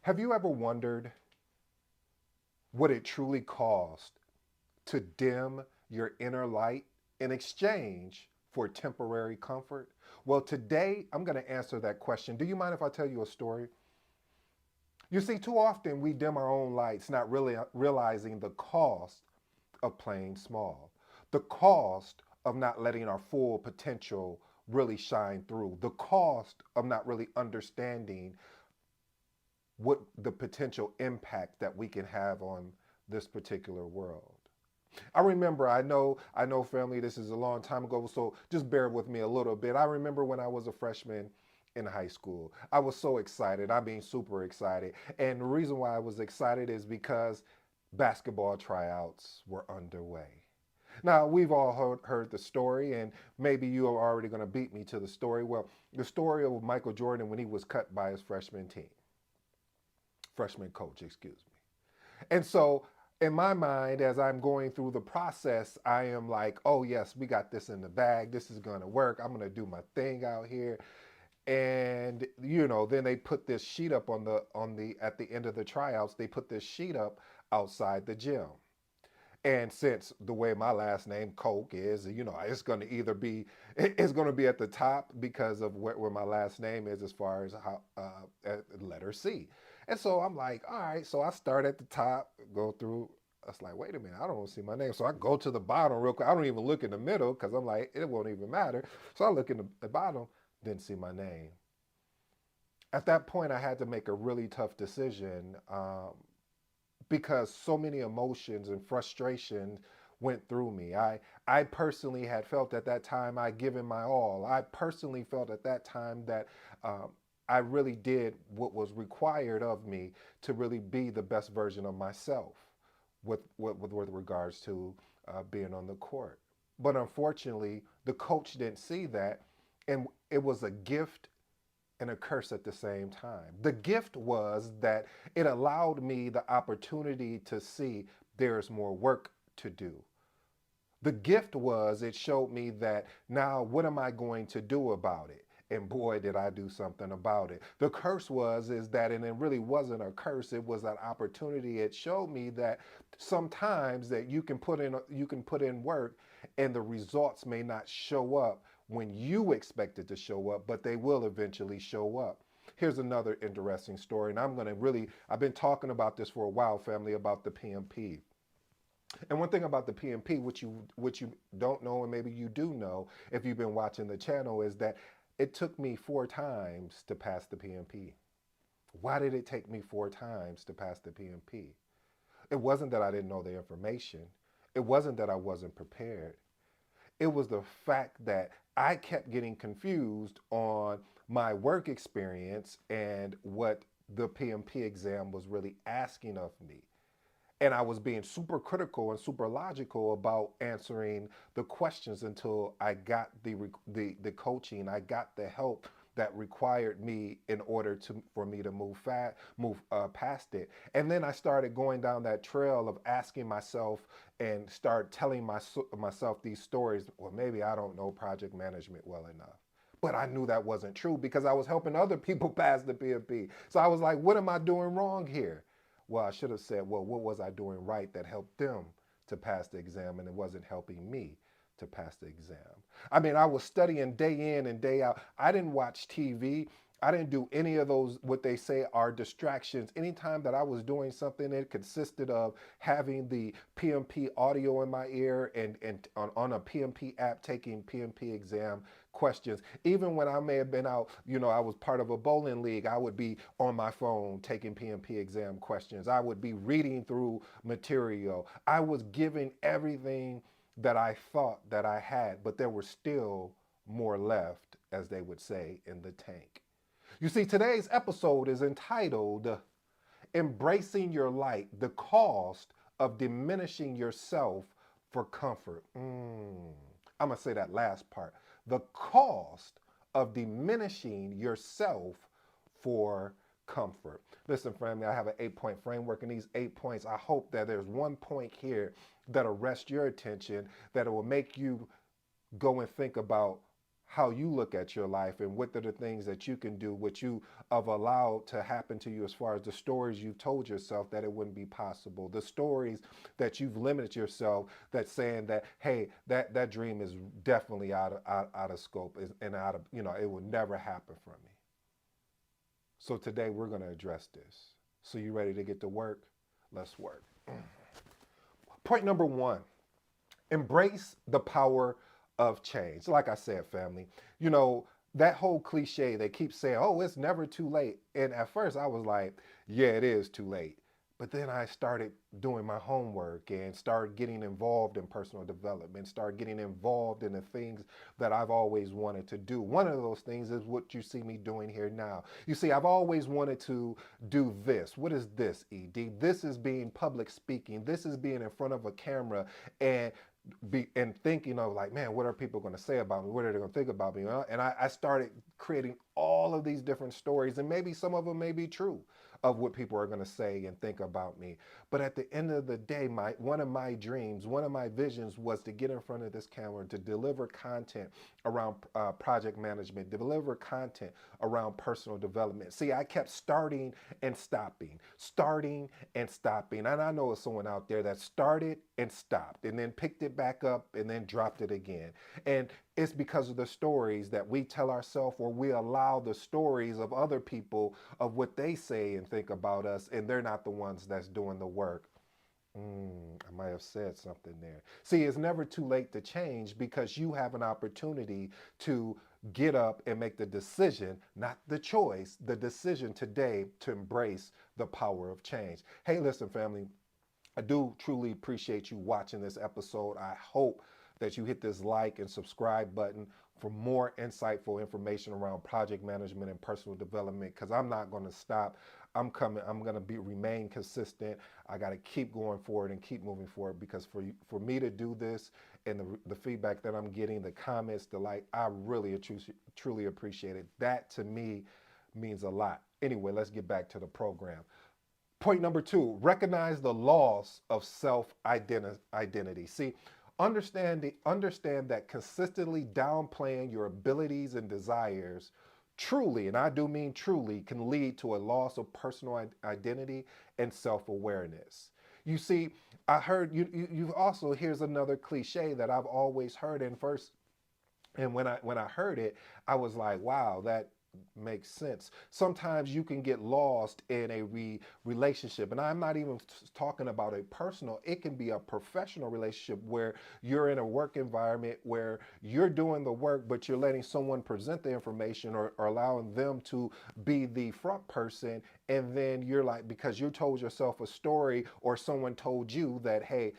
Have you ever wondered what it truly cost to dim your inner light in exchange for temporary comfort? Well, today I'm going to answer that question. Do you mind if I tell you a story? You see, too often we dim our own lights, not really realizing the cost of playing small, the cost of not letting our full potential really shine through, the cost of not really understanding what the potential impact that we can have on this particular world. I know, family, this is a long time ago, so just bear with me a little bit. I remember when I was a freshman in high school. I was so excited. I mean, super excited. And the reason why I was excited is because basketball tryouts were underway. Now, we've all heard the story, and maybe you are already going to beat me to the story. Well, the story of Michael Jordan when he was cut by his freshman coach, excuse me. And so, in my mind, as I'm going through the process, I am like, oh, yes, we got this in the bag. This is going to work. I'm going to do my thing out here. And, then they put this sheet up at the end of the tryouts, they put this sheet up outside the gym. And since the way my last name Coke is, it's going to either be it's going to be at the top because of where my last name is as far as how letter C. And so I'm like, all right. So I start at the top, go through. I was like, wait a minute, I don't see my name. So I go to the bottom real quick. I don't even look in the middle because I'm like, it won't even matter. So I look in the bottom, didn't see my name. At that point, I had to make a really tough decision. Because so many emotions and frustration went through me. I personally had felt at that time I'd given my all. I personally felt at that time that I really did what was required of me to really be the best version of myself with regards to being on the court. But unfortunately, the coach didn't see that, and it was a gift and a curse at the same time. The gift was that it allowed me the opportunity to see there's more work to do. The gift was it showed me that now what am I going to do about it? And boy, did I do something about it. The curse was is that, and it really wasn't a curse. It was an opportunity. It showed me that sometimes that you can put in work, and the results may not show up when you expect it to show up, but they will eventually show up. Here's another interesting story, and I've been talking about this for a while, family, about the PMP. And one thing about the PMP, which you don't know, and maybe you do know if you've been watching the channel, is that it took me 4 times to pass the PMP. Why did it take me 4 times to pass the PMP? It wasn't that I didn't know the information. It wasn't that I wasn't prepared. It was the fact that I kept getting confused on my work experience and what the PMP exam was really asking of me. And I was being super critical and super logical about answering the questions until I got the coaching, I got the help that required me in order to for me to move past it. And then I started going down that trail of asking myself and start telling myself these stories. Well, maybe I don't know project management well enough. But I knew that wasn't true because I was helping other people pass the PMP. So I was like, what am I doing wrong here? Well, I should have said, well, what was I doing right that helped them to pass the exam and it wasn't helping me to pass the exam? I mean, I was studying day in and day out. I didn't watch TV. I didn't do any of those, what they say are distractions. Anytime that I was doing something, it consisted of having the PMP audio in my ear and on a PMP app taking PMP exam questions. Even when I may have been out, I was part of a bowling league, I would be on my phone taking PMP exam questions. I would be reading through material. I was giving everything that I thought that I had, but there was still more left, as they would say, in the tank. You see, today's episode is entitled Embracing Your Light, the Cost of Diminishing Yourself for Comfort. I'm going to say that last part. The cost of diminishing yourself for comfort. Listen, family, I have an 8-point framework, and these 8 points, I hope that there's one point here that'll arrest your attention, that it will make you go and think about how you look at your life and what are the things that you can do, what you have allowed to happen to you as far as the stories you've told yourself that it wouldn't be possible, the stories that you've limited yourself, that's saying that, hey, that dream is definitely out of scope and out of, it will never happen for me. So today we're going to address this. So you ready to get to work? Let's work. Point number one, embrace the power of change. Like I said, family, you know, that whole cliche, they keep saying, oh, it's never too late. And at first I was like, yeah, it is too late. But then I started doing my homework and started getting involved in personal development, started getting involved in the things that I've always wanted to do. One of those things is what you see me doing here now. You see, I've always wanted to do this. What is this, ED? This is being public speaking. This is being in front of a camera and thinking of like, man, what are people going to say about me? What are they going to think about me? And I started creating all of these different stories, and maybe some of them may be true of what people are going to say and think about me. But at the end of the day, one of my dreams, one of my visions was to get in front of this camera, to deliver content around project management, deliver content around personal development. See, I kept starting and stopping. And I know it's someone out there that started and stopped and then picked it back up and then dropped it again. And it's because of the stories that we tell ourselves, or we allow the stories of other people of what they say and think about us, and they're not the ones that's doing the work. I might have said something there. See, it's never too late to change, because you have an opportunity to get up and make the decision, not the choice, the decision today to embrace the power of change. Hey, listen, family, I do truly appreciate you watching this episode. I hope that you hit this like and subscribe button for more insightful information around project management and personal development, because I'm not going to stop. I'm coming. I'm going to remain consistent. I got to keep going forward and keep moving forward, because for me to do this, and the feedback that I'm getting, the comments, the like, I really truly appreciate it. That to me means a lot. Anyway, let's get back to the program. Point number two, recognize the loss of self-identity. See, understand that consistently downplaying your abilities and desires truly, and I do mean truly, can lead to a loss of personal identity and self-awareness. You see, I heard you also, here's another cliche that I've always heard, and when I heard it, I was like, wow, that makes sense. Sometimes you can get lost in a relationship, and I'm not even talking about a personal. It can be a professional relationship where you're in a work environment where you're doing the work, but you're letting someone present the information, or allowing them to be the front person, and then you're like, because you told yourself a story, or someone told you that, hey,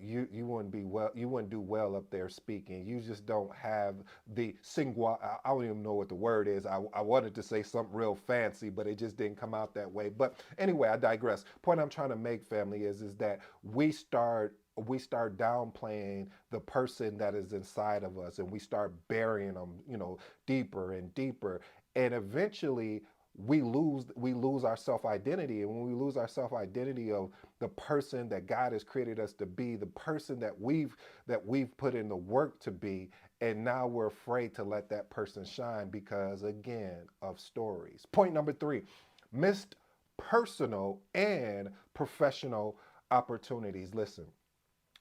you wouldn't be well, you wouldn't do well up there speaking. You just don't have the singular. I don't even know what the word is. I wanted to say something real fancy, but it just didn't come out that way. But anyway, I digress. Point I'm trying to make, family, is that we start downplaying the person that is inside of us, and we start burying them, deeper and deeper, and eventually we lose our self-identity. And when we lose our self-identity of the person that God has created us to be, the person that we've put in the work to be, and now we're afraid to let that person shine because, again, of stories. Point number three, missed personal and professional opportunities. Listen,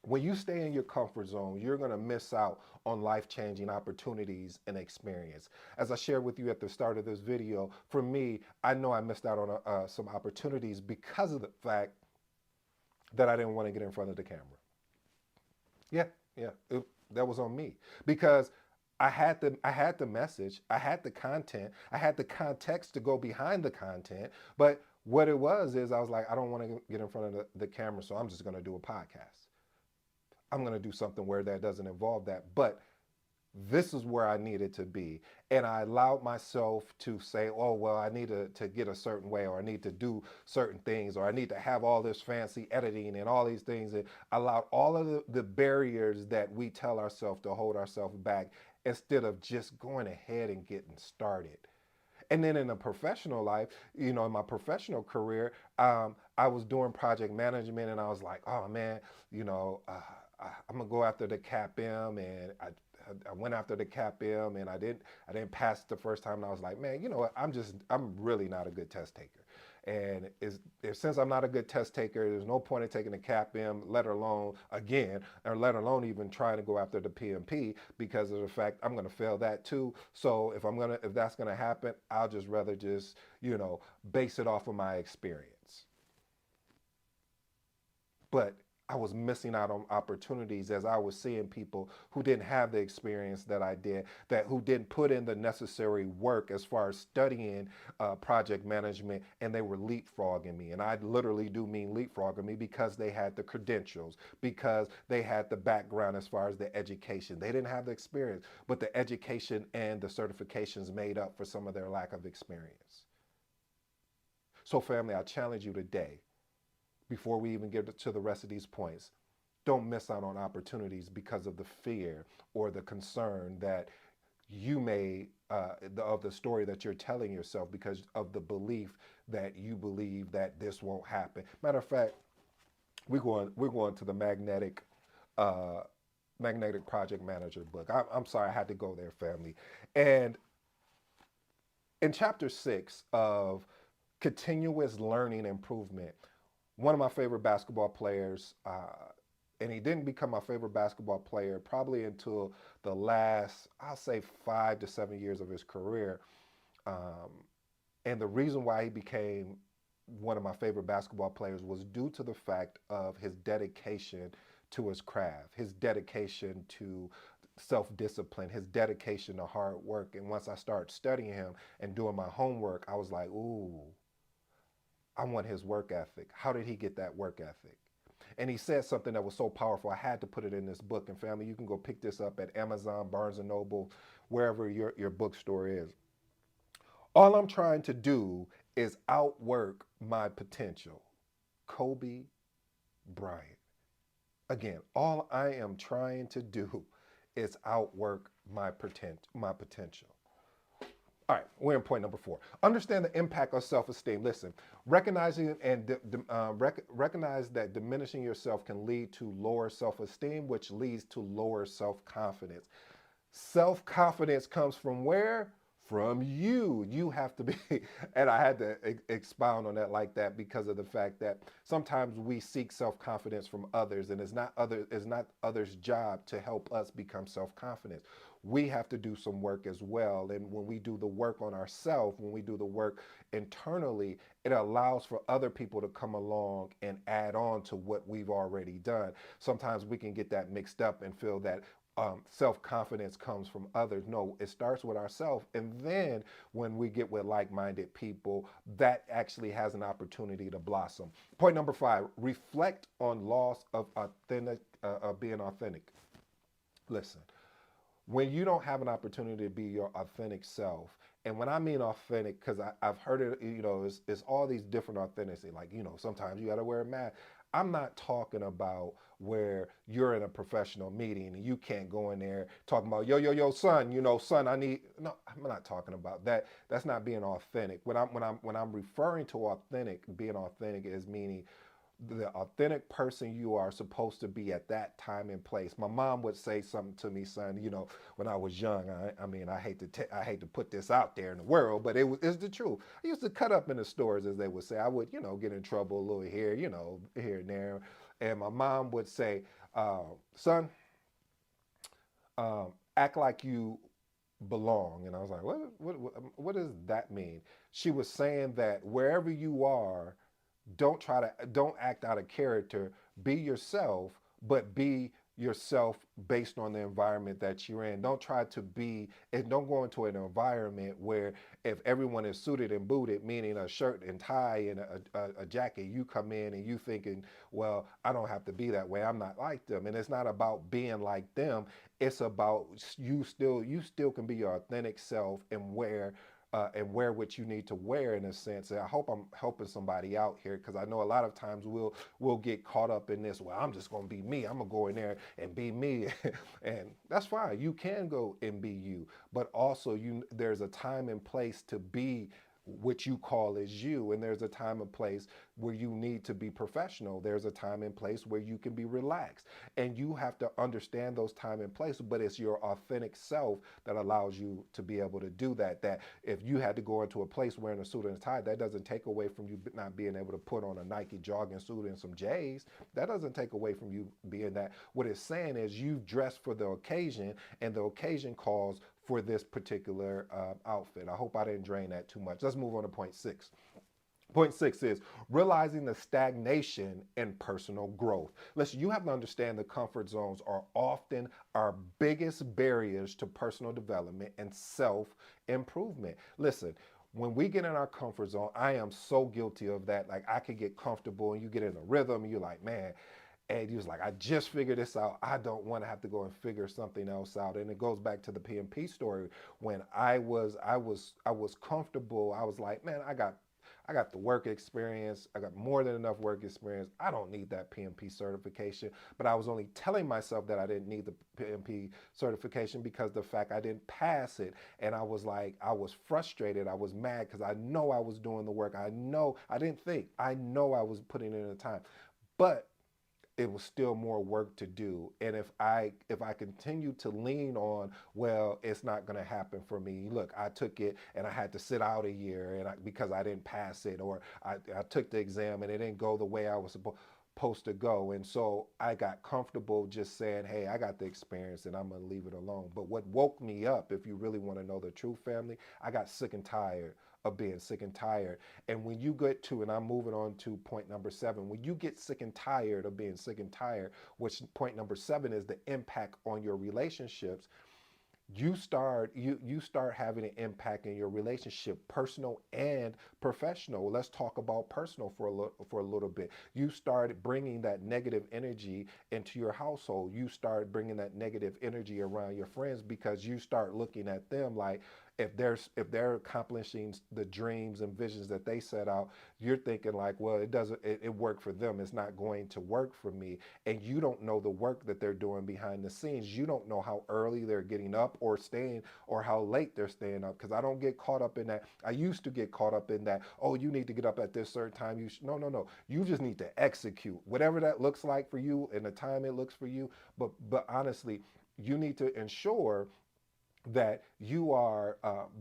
when you stay in your comfort zone, you're going to miss out on life-changing opportunities and experience. As I shared with you at the start of this video, for me, I know I missed out on some opportunities because of the fact that I didn't want to get in front of the camera. Yeah, yeah, that was on me, because I had the message, I had the content, I had the context to go behind the content, but what it was is I was like, I don't want to get in front of the camera, so I'm just going to do a podcast. I'm going to do something where that doesn't involve that. But this is where I needed to be. And I allowed myself to say, oh, well, I need to get a certain way, or I need to do certain things, or I need to have all this fancy editing and all these things. And I allowed all of the barriers that we tell ourselves to hold ourselves back, instead of just going ahead and getting started. And then in a professional life, in my professional career, I was doing project management, and I was like, oh man, I'm gonna go after the CAPM, and I went after the CAPM and I didn't pass it the first time. And I was like, man, you know what? I'm really not a good test taker. And since I'm not a good test taker, there's no point in taking the CAPM, let alone again, or let alone even trying to go after the PMP because of the fact I'm going to fail that too. So if that's going to happen, I'll just rather just, base it off of my experience. But I was missing out on opportunities as I was seeing people who didn't have the experience that I did, that who didn't put in the necessary work as far as studying project management, and they were leapfrogging me. And I literally do mean leapfrogging me because they had the credentials, because they had the background as far as the education. They didn't have the experience, but the education and the certifications made up for some of their lack of experience. So, family, I challenge you today before we even get to the rest of these points. Don't miss out on opportunities because of the fear or the concern that you may, of the story that you're telling yourself because of the belief that you believe that this won't happen. Matter of fact, we're going to the uh, magnetic project manager book. I'm sorry, I had to go there, family. And in chapter 6 of continuous learning improvement, one of my favorite basketball players, and he didn't become my favorite basketball player probably until the last, I'll say, 5 to 7 years of his career. Um, and the reason why he became one of my favorite basketball players was due to the fact of his dedication to his craft, his dedication to self discipline, his dedication to hard work. And once I started studying him and doing my homework, I was like, ooh, I want his work ethic. How did he get that work ethic? And he said something that was so powerful. I had to put it in this book. And family, you can go pick this up at Amazon, Barnes and Noble, wherever your bookstore is. All I'm trying to do is outwork my potential. Kobe Bryant. Again, all I am trying to do is outwork my potential. All right, we're in point number 4. Understand the impact of self-esteem. Listen, recognizing and recognize that diminishing yourself can lead to lower self-esteem, which leads to lower self-confidence. Self-confidence comes from where? From you. You have to be, and I had to expound on that like that because of the fact that sometimes we seek self-confidence from others, and it's not others' job to help us become self-confident. We have to do some work as well. And when we do the work on ourselves, when we do the work internally, it allows for other people to come along and add on to what we've already done. Sometimes we can get that mixed up and feel that self confidence comes from others. No, it starts with ourselves. And then when we get with like minded people, that actually has an opportunity to blossom. Point number 5, reflect on loss of being authentic. Listen, when you don't have an opportunity to be your authentic self, and when I mean authentic, because I've heard it, it's all these different authenticity. Like, sometimes you got to wear a mask. I'm not talking about where you're in a professional meeting and you can't go in there talking about yo son, son, I need. No, I'm not talking about that. That's not being authentic. When I'm referring to authentic, being authentic is meaning the authentic person you are supposed to be at that time and place. My mom would say something to me, son, when I was young. I mean, I hate to put this out there in the world, but it's the truth. I used to cut up in the stores, as they would say. I would, get in trouble a little here, here and there. And my mom would say, son, act like you belong. And I was like, what does that mean? She was saying that wherever you are, don't act out of character. Be yourself, but be yourself based on the environment that you're in. Don't try to be and don't go into an environment where if everyone is suited and booted, meaning a shirt and tie and a jacket, you come in and you thinking, well, I don't have to be that way. I'm not like them. And it's not about being like them. It's about you still can be your authentic self and wear what you need to wear in a sense. And I hope I'm helping somebody out here because I know a lot of times we'll get caught up in this. Well, I'm just gonna be me. I'm gonna go in there and be me, and that's fine. You can go and be you, but also there's a time and place to be which you call is you. And there's a time and place where you need to be professional. There's a time and place where you can be relaxed. And you have to understand those time and place, but it's your authentic self that allows you to be able to do that. That if you had to go into a place wearing a suit and a tie, that doesn't take away from you not being able to put on a Nike jogging suit and some J's. That doesn't take away from you being that. What it's saying is you've dressed for the occasion, and the occasion calls for this particular outfit. I hope I didn't drain that too much. Let's move on to point six. Point six is realizing the stagnation in personal growth. Listen, you have to understand the comfort zones are often our biggest barriers to personal development and self improvement. Listen, when we get in our comfort zone, I am so guilty of that. Like, I could get comfortable and you get in a rhythm and you're like, man, and he was like, I just figured this out. I don't want to have to go and figure something else out. And it goes back to the PMP story. When I was comfortable. I was like, man, I got the work experience. I got more than enough work experience. I don't need that PMP certification. But I was only telling myself that I didn't need the PMP certification because the fact I didn't pass it. And I was like, I was frustrated. I was mad because I know I was doing the work. I know I know I was putting in the time. But it was still more work to do. And if I continue to lean on, well, it's not going to happen for me. Look, I took it and I had to sit out a year because I didn't pass it, or I took the exam and it didn't go the way I was supposed to go. And so I got comfortable just saying, hey, I got the experience and I'm going to leave it alone. But what woke me up, if you really want to know the truth, family, I got sick and tired of being sick and tired. And when you get to, and I'm moving on to point number 7, when you get sick and tired of being sick and tired, which point number 7 is the impact on your relationships, you start having an impact in your relationship, personal and professional. Let's talk about personal for a little bit. You start bringing that negative energy into your household. You start bringing that negative energy around your friends because you start looking at them like, if they're accomplishing the dreams and visions that they set out, you're thinking like, well, it worked for them, it's not going to work for me. And you don't know the work that they're doing behind the scenes. You don't know how early they're getting up or staying, or how late they're staying up. Because I don't get caught up in that. I used to get caught up in that, oh, you need to get up at this certain time. No, you just need to execute whatever that looks like for you and the time it looks for you. But honestly, you need to ensure that you are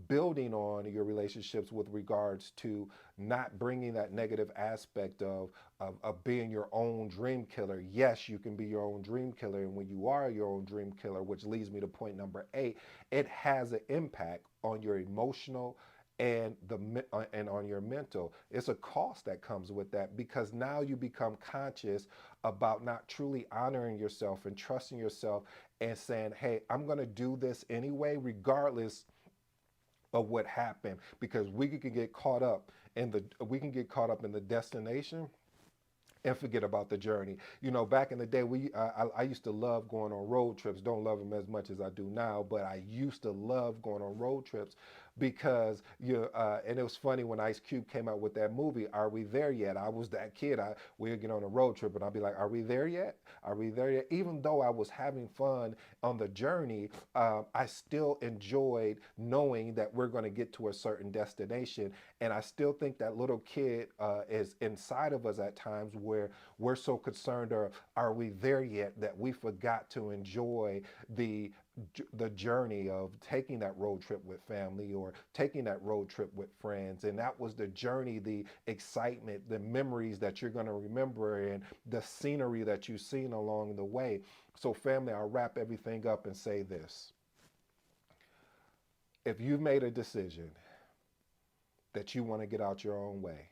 building on your relationships with regards to not bringing that negative aspect of being your own dream killer. Yes, you can be your own dream killer. And when you are your own dream killer, which leads me to point number 8, it has an impact on your emotional and on your mental. It's a cost that comes with that, because now you become conscious about not truly honoring yourself and trusting yourself and saying, hey, I'm going to do this anyway, regardless of what happened, because we can get caught up in the destination and forget about the journey. Back in the day, I used to love going on road trips. Don't love them as much as I do now, but I used to love going on road trips because and it was funny when Ice Cube came out with that movie, Are We There Yet? I was that kid. We would get on a road trip and I'd be like, are we there yet? Are we there yet? Even though I was having fun on the journey, I still enjoyed knowing that we're going to get to a certain destination. And I still think that little kid is inside of us at times, where we're so concerned, or are we there yet, that we forgot to enjoy the journey of taking that road trip with family or taking that road trip with friends. And that was the journey, the excitement, the memories that you're going to remember, and the scenery that you've seen along the way. So family, I'll wrap everything up and say this. If you've made a decision that you want to get out your own way,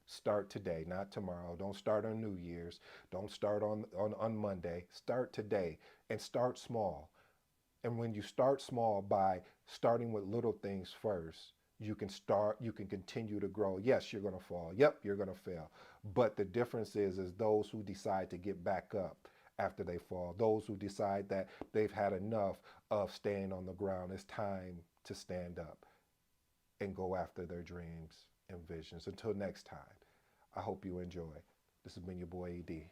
start today, not tomorrow. Don't start on New Year's. Don't start on Monday. Start today, and start small. And when you start small by starting with little things first, you can continue to grow. Yes, you're going to fall. Yep, you're going to fail. But the difference is those who decide to get back up after they fall, those who decide that they've had enough of staying on the ground. It's time to stand up and go after their dreams and visions. Until next time, I hope you enjoy. This has been your boy, ED.